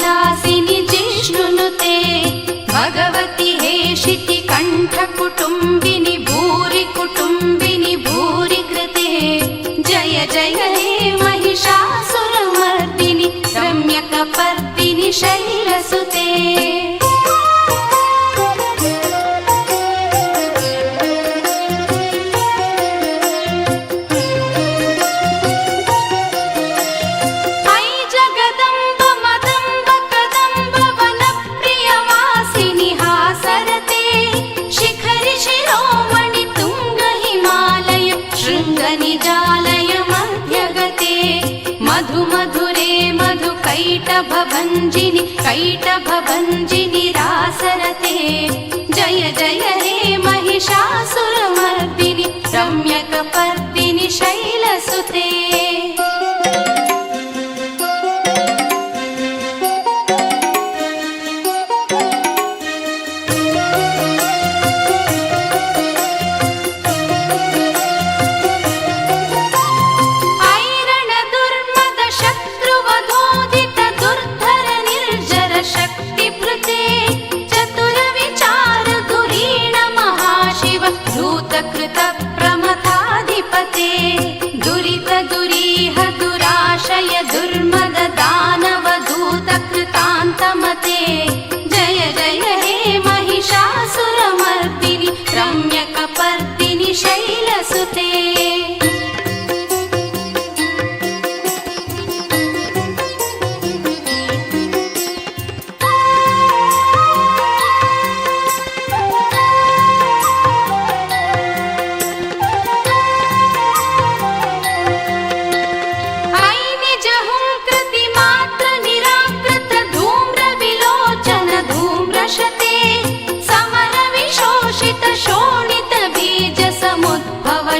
विलासिनि जिष्णुनुते भगवति हेशिति कण्ठ कुटुम्बिनि भूरि कुटुम्बिनि भूरि कृते जय जय हे महिषासुरमर्दिनि रम्यकपर्दिनि शैलसुते कैटभभञ्जिनि कैटभभञ्जिनि रासरते जय जय हे महिषासुरमर्दिनि रम्यकपर्दिनि शैलसुते जय जय हे महिषासुरमर्दिनि रम्यकपर्दिनि शैलसुते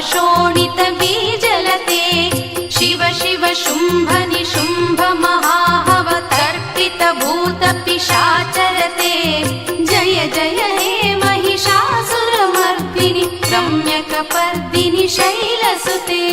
शोणित बीजलते शिव शिव शुम्भ निशुम्भ महाहव तर्पित भूत पिशाचरते जय जय हे महिषासुरमर्दिनि रम्यकपर्दिनि शैलसुते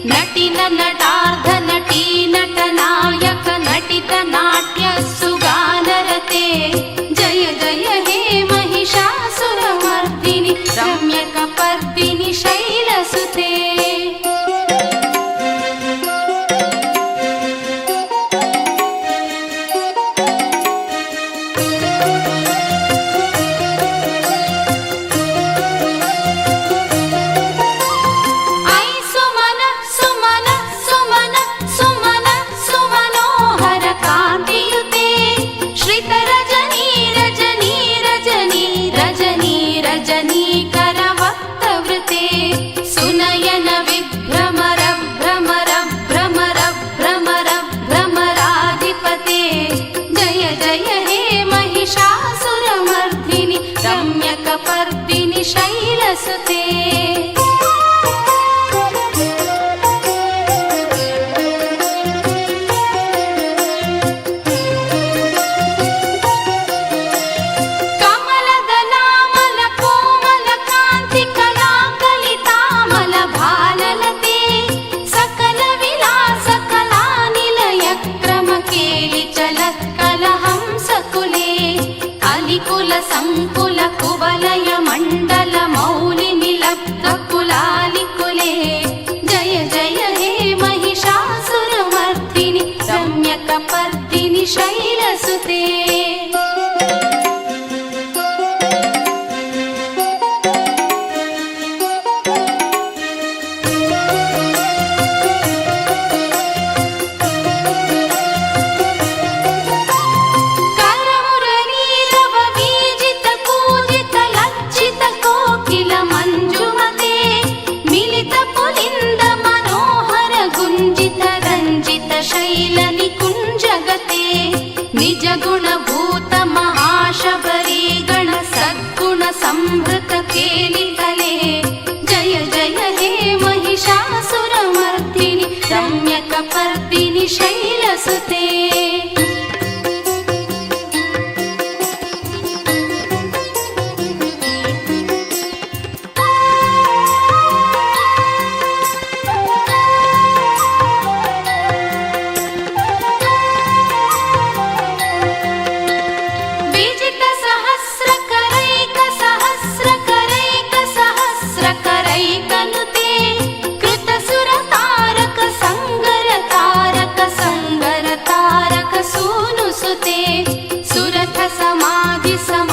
नटिन नटार्ध नटी नटनायक नटित नाट्य सुगानरते जय जय हे महिषासुरमर्दिनि रम्यकपर्दिनि शैलसुते सुनयन विभ्रमर भ्रमर भ्रमर भ्रमर भ्रमराधिपते जय जय हे महिषासुरमर्दिनि रम्यकपर्दिनि शैलसुते संकुल कुवलय मंडल मौलि निलब्ध शैलसुते सहस्रकरैकनुते कृतसुरतारक संगर तारक सूनुसुते सुरथ समाधि सम